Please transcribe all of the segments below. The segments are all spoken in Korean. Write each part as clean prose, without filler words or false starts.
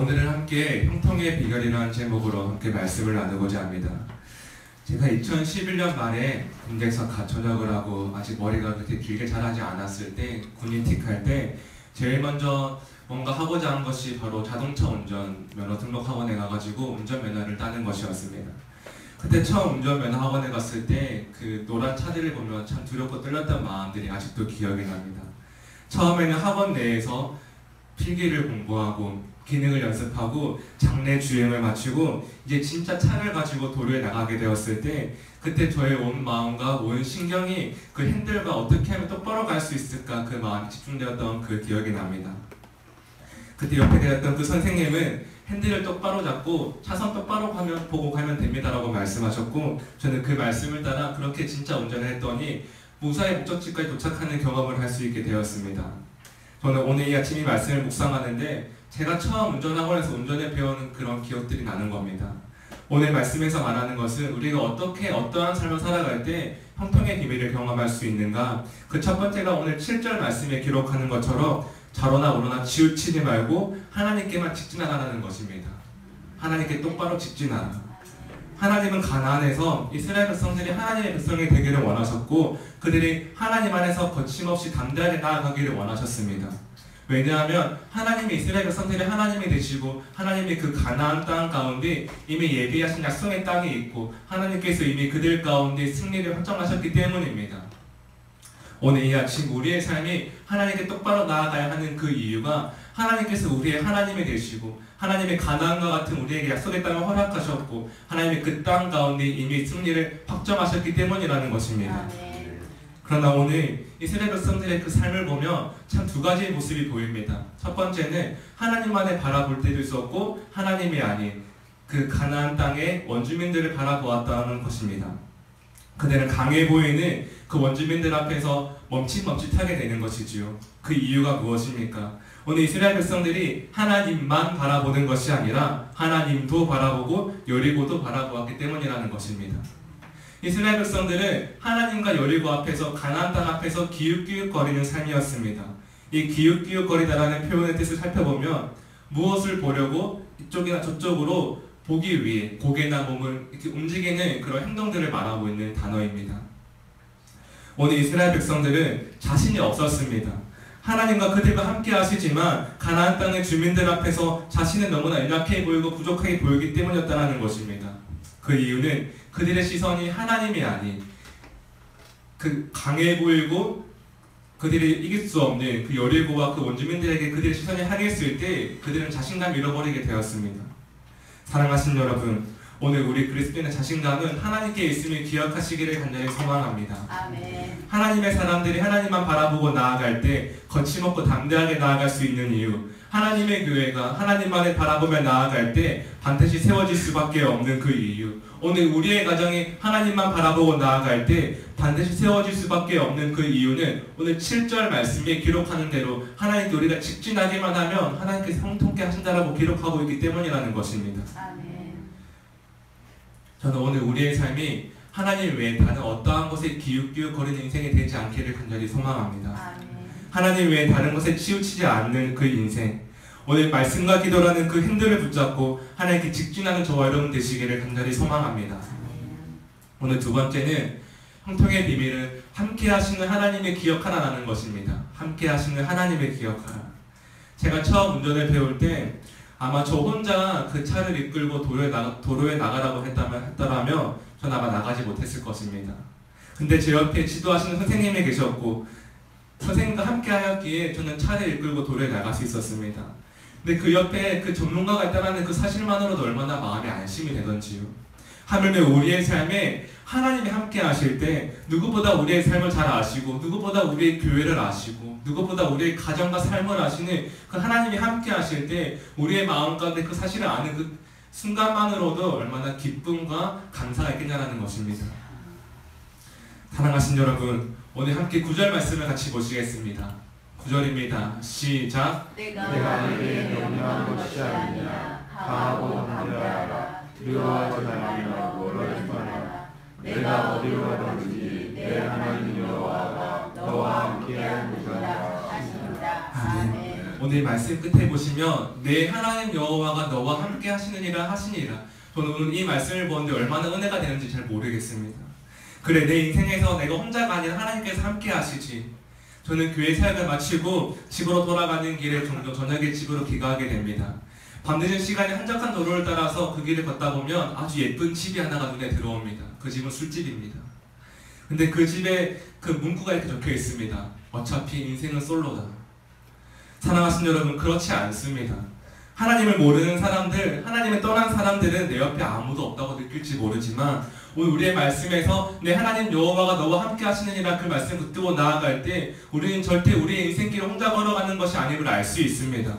오늘은 함께 형통의 비결이라는 제목으로 함께 말씀을 나누고자 합니다. 제가 2011년 말에 군대에서 가천역을 하고 아직 머리가 그렇게 길게 자라지 않았을 때 군인틱할 때 제일 먼저 뭔가 하고자 한 것이 바로 자동차 운전 면허 등록 학원에 가가지고 운전면허를 따는 것이었습니다. 그때 처음 운전면허 학원에 갔을 때 그 노란 차들을 보면 참 두렵고 떨렸던 마음들이 아직도 기억이 납니다. 처음에는 학원 내에서 필기를 공부하고 기능을 연습하고 장례 주행을 마치고 이제 진짜 차를 가지고 도로에 나가게 되었을 때 그때 저의 온 마음과 온 신경이 그 핸들과 어떻게 하면 똑바로 갈 수 있을까 그 마음이 집중되었던 그 기억이 납니다. 그때 옆에 계셨던 그 선생님은 핸들을 똑바로 잡고 차선 똑바로 보고 가면 됩니다라고 말씀하셨고 저는 그 말씀을 따라 그렇게 진짜 운전을 했더니 무사히 목적지까지 도착하는 경험을 할 수 있게 되었습니다. 저는 오늘 이 아침 이 말씀을 묵상하는데 제가 처음 운전학원에서 운전을 배우는 그런 기억들이 나는 겁니다. 오늘 말씀에서 말하는 것은 우리가 어떻게 어떠한 삶을 살아갈 때 형통의 비밀을 경험할 수 있는가. 그 첫 번째가 오늘 7절 말씀에 기록하는 것처럼 좌로나 우로나 치우치지 말고 하나님께만 직진하라는 것입니다. 하나님께 똑바로 직진하라. 하나님은 가나안에서 이스라엘 백성들이 하나님의 백성이 되기를 원하셨고 그들이 하나님 안에서 거침없이 담대하게 나아가기를 원하셨습니다. 왜냐하면 하나님이 이스라엘 백성들이 하나님이 되시고 하나님이 그 가나안 땅 가운데 이미 예비하신 약속의 땅이 있고 하나님께서 이미 그들 가운데 승리를 확정하셨기 때문입니다. 오늘 이 아침 우리의 삶이 하나님께 똑바로 나아가야 하는 그 이유가 하나님께서 우리의 하나님이 되시고 하나님의 가나안과 같은 우리에게 약속의 땅을 허락하셨고 하나님이 그 땅 가운데 이미 승리를 확정하셨기 때문이라는 것입니다. 그러나 오늘 이스라엘 백성들의 그 삶을 보면 참 두 가지의 모습이 보입니다. 첫 번째는 하나님만을 바라볼 때도 있었고 하나님이 아닌 그 가나안 땅의 원주민들을 바라보았다는 것입니다. 그들은 강해 보이는 그 원주민들 앞에서 멈칫멈칫하게 되는 것이지요. 그 이유가 무엇입니까? 오늘 이스라엘 백성들이 하나님만 바라보는 것이 아니라 하나님도 바라보고 여리고도 바라보았기 때문이라는 것입니다. 이스라엘 백성들은 하나님과 여리고 앞에서 가나안 땅 앞에서 기웃기웃거리는 삶이었습니다. 이 기웃기웃거리다라는 표현의 뜻을 살펴보면 무엇을 보려고 이쪽이나 저쪽으로 보기 위해 고개나 몸을 이렇게 움직이는 그런 행동들을 말하고 있는 단어입니다. 오늘 이스라엘 백성들은 자신이 없었습니다. 하나님과 그들과 함께 하시지만 가나안 땅의 주민들 앞에서 자신은 너무나 연약해 보이고 부족하게 보이기 때문이었다는 것입니다. 그 이유는 그들의 시선이 하나님이 아닌 그 강해 보이고 그들이 이길 수 없는 그 여리고와 그 원주민들에게 그들의 시선이 향했을 때 그들은 자신감을 잃어버리게 되었습니다. 사랑하신 여러분, 오늘 우리 그리스도인의 자신감은 하나님께 있음을 기억하시기를 간절히 소망합니다. 아멘. 하나님의 사람들이 하나님만 바라보고 나아갈 때 거침없고 담대하게 나아갈 수 있는 이유, 하나님의 교회가 하나님만을 바라보며 나아갈 때 반드시 세워질 수밖에 없는 그 이유, 오늘 우리의 가정이 하나님만 바라보고 나아갈 때 반드시 세워질 수밖에 없는 그 이유는 오늘 7절 말씀에 기록하는 대로 하나님께 우리가 직진하기만 하면 하나님께서 형통케 하신다라고 기록하고 있기 때문이라는 것입니다. 아멘. 저는 오늘 우리의 삶이 하나님 외에 다른 어떠한 것에 기웃기웃거리는 인생이 되지 않기를 간절히 소망합니다. 아멘. 하나님 외에 다른 것에 치우치지 않는 그 인생, 오늘 말씀과 기도라는 그 핸들을 붙잡고 하나님께 직진하는 저와 여러분 되시기를 간절히 소망합니다. 오늘 두 번째는 형통의 비밀은 함께 하시는 하나님의 기억하라라는 것입니다. 함께 하시는 하나님의 기억하라. 제가 처음 운전을 배울 때 아마 저 혼자 그 차를 이끌고 도로에 나가라고 했다라면 전 아마 나가지 못했을 것입니다. 근데 제 옆에 지도하시는 선생님이 계셨고 선생님과 함께 하였기에 저는 차를 이끌고 도로에 나갈 수 있었습니다. 근데 그 옆에 그 전문가가 있다는 그 사실만으로도 얼마나 마음이 안심이 되던지요. 하물며 우리의 삶에 하나님이 함께 하실 때 누구보다 우리의 삶을 잘 아시고 누구보다 우리의 교회를 아시고 누구보다 우리의 가정과 삶을 아시는 그 하나님이 함께 하실 때 우리의 마음 가운데 그 사실을 아는 그 순간만으로도 얼마나 기쁨과 감사가 있겠냐는 것입니다. 사랑하신 여러분, 오늘 함께 9절 말씀을 같이 보시겠습니다. 9절입니다. 시작. 내가 너에게 명령한 것이 아니냐. 강하고 담대하라. 두려워하지 말며 멀어지지 마라. 내가 어디로 가든지 내 하나님 여호와가 너와 함께하리라 하시니라. 아멘. 오늘 말씀 끝에 보시면 내 하나님 여호와가 너와 함께 하시느니라 하시니라. 저는 오늘 이 말씀을 보는데 얼마나 은혜가 되는지 잘 모르겠습니다. 그래, 내 인생에서 내가 혼자가 아니라 하나님께서 함께 하시지. 저는 교회 사역을 마치고 집으로 돌아가는 길에 종종 저녁에 집으로 귀가하게 됩니다. 밤늦은 시간에 한적한 도로를 따라서 그 길을 걷다 보면 아주 예쁜 집이 하나가 눈에 들어옵니다. 그 집은 술집입니다. 근데 그 집에 그 문구가 이렇게 적혀 있습니다. 어차피 인생은 솔로다. 사랑하시는 여러분, 그렇지 않습니다. 하나님을 모르는 사람들, 하나님을 떠난 사람들은 내 옆에 아무도 없다고 느낄지 모르지만 오늘 우리의 말씀에서 내 하나님 여호와가 너와 함께 하시느니라 그 말씀 붙들고 나아갈 때 우리는 절대 우리의 인생길을 혼자 걸어가는 것이 아님을 알 수 있습니다.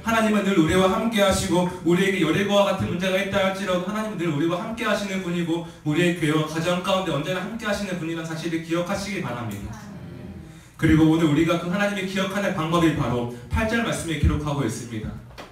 하나님은 늘 우리와 함께 하시고 우리에게 여리고와 같은 문제가 있다 할지라도 하나님은 늘 우리와 함께 하시는 분이고 우리의 교회와 가정 가운데 언제나 함께 하시는 분이라는 사실을 기억하시기 바랍니다. 그리고 오늘 우리가 그 하나님이 기억하는 방법이 바로 8절 말씀에 기록하고 있습니다.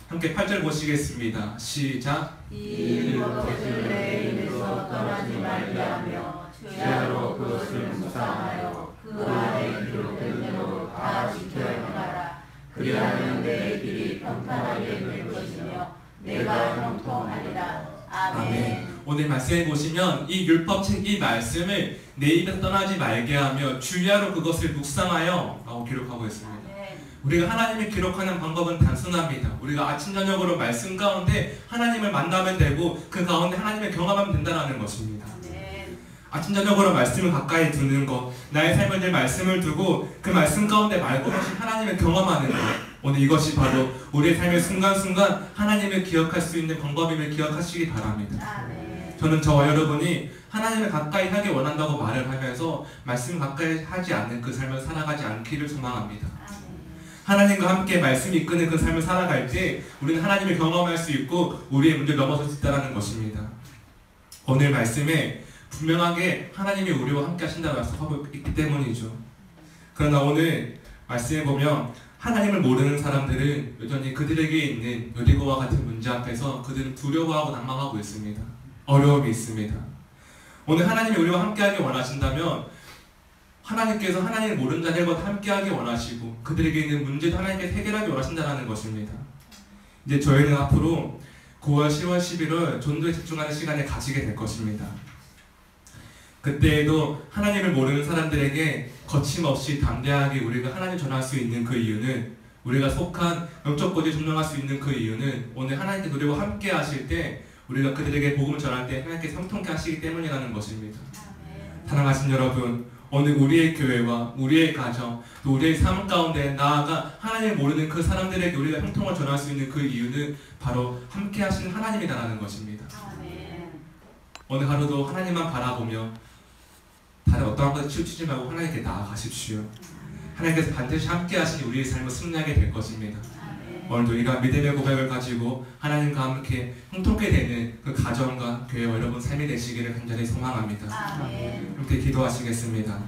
함께 8절 보시겠습니다. 시작. 이 일것을 내 입에서 떠나지 말게 하며 주야로 그것을 묵상하여 그 안에 기록된 대로 다 지켜야 행하라. 그리하면 내 길이 평탄하게 될 것이며 내가 형통하리라. 아멘. 오늘 말씀해 보시면 이 율법책 이 말씀을 내 입에서 떠나지 말게 하며 주야로 그것을 묵상하여 라고 기록하고 있습니다. 우리가 하나님을 기록하는 방법은 단순합니다. 우리가 아침 저녁으로 말씀 가운데 하나님을 만나면 되고 그 가운데 하나님을 경험하면 된다는 것입니다. 아침 저녁으로 말씀을 가까이 두는 것, 나의 삶을 늘 말씀을 두고 그 말씀 가운데 말고 하신 하나님을 경험하는 것, 오늘 이것이 바로 우리의 삶의 순간순간 하나님을 기억할 수 있는 방법임을 기억하시기 바랍니다. 저는 저와 여러분이 하나님을 가까이 하기 원한다고 말을 하면서 말씀을 가까이 하지 않는 그 삶을 살아가지 않기를 소망합니다. 하나님과 함께 말씀이 이끄는 그 삶을 살아갈 때 우리는 하나님을 경험할 수 있고 우리의 문제를 넘어설 수 있다는 것입니다. 오늘 말씀에 분명하게 하나님이 우리와 함께 하신다고 약속하고 있기 때문이죠. 그러나 오늘 말씀에 보면 하나님을 모르는 사람들은 여전히 그들에게 있는 여리고와 같은 문제 앞에서 그들은 두려워하고 낭망하고 있습니다. 어려움이 있습니다. 오늘 하나님이 우리와 함께하기 원하신다면 하나님께서 하나님을 모르는 자들과 함께하기 원하시고 그들에게 있는 문제도 하나님께서 해결하기 원하신다는 것입니다. 이제 저희는 앞으로 9월, 10월, 11월 전도에 집중하는 시간을 가지게 될 것입니다. 그때에도 하나님을 모르는 사람들에게 거침없이 담대하게 우리가 하나님 전할 수 있는 그 이유는 우리가 속한 영적 거지에 존중할 수 있는 그 이유는 오늘 하나님께 우리와 함께 하실 때 우리가 그들에게 복음을 전할 때 하나님께서 형통케 하시기 때문이라는 것입니다. 사랑하신 여러분, 오늘 우리의 교회와 우리의 가정 또 우리의 삶 가운데 나아가 하나님을 모르는 그 사람들에게 우리가 형통을 전할 수 있는 그 이유는 바로 함께 하시는 하나님이라는 것입니다. 오늘 하루도 하나님만 바라보며 다른 어떠한 것에 치우치지 말고 하나님께 나아가십시오. 하나님께서 반드시 함께 하시니 우리의 삶을 승리하게 될 것입니다. 오늘도 우리가 믿음의 고백을 가지고 하나님과 함께 형통케 되는 그 가정과 교회와 여러분 삶이 되시기를 간절히 소망합니다. 함께 기도하시겠습니다.